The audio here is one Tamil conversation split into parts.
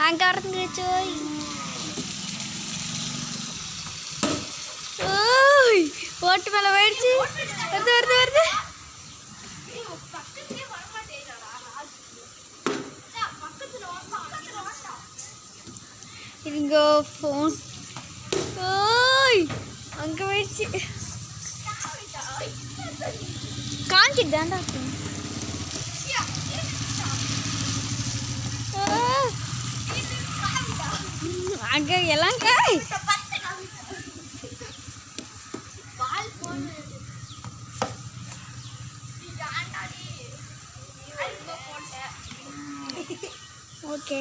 அங்கே வரதுங்க சோய். ஓய் ஓட்டு மேலே போயிடுச்சு. வருது வருது வருது. இங்கே ஃபோன். ஓய் அங்கே போயிடுச்சு. காஞ்சிட்டு தாண்டா அங்கே எல்லாம் காய். ஓகே.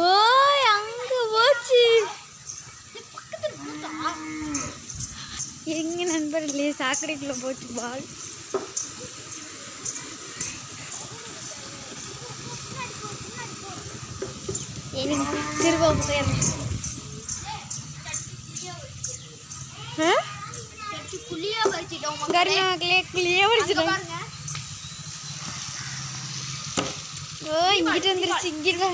ஓய் அங்கே போச்சு. எங்க நண்பர் இல்லையே, சாக்கடைக்குள்ள போச்சு பால். திரும்ப ஓ இங்கிட்ட வந்துருச்சு. இங்கிட்ட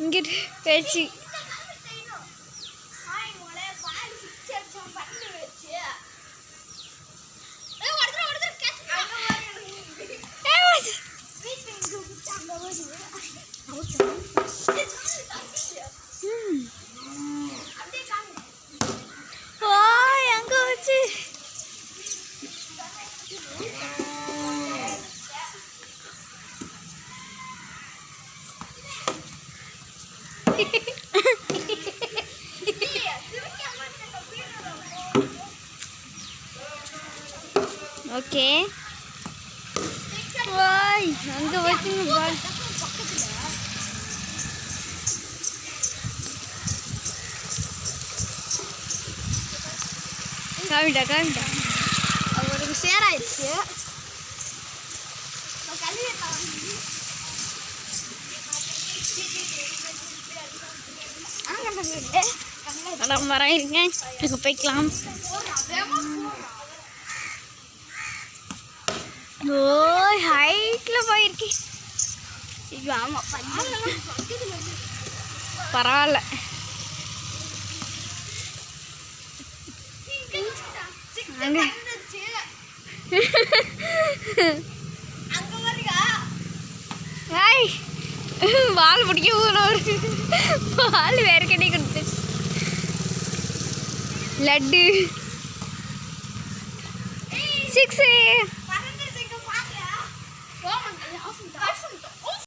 இங்கிட்டு பேச்சு. ஓய் அங்க வச்சு. ஓகே. ஓய் அங்க வச்சுங்க பால். காமிட்டா காமிட்டா அவருக்கு சேராயிடுச்சு. மரம் இருங்க, அங்கே போய்க்கலாம். ஓய் ஹைட்ல போயிருக்கேன். பரவாயில்ல. வால் பிடிக்க ஒரு வால் வேற கட்டி கொடுத்து லட்டு 6.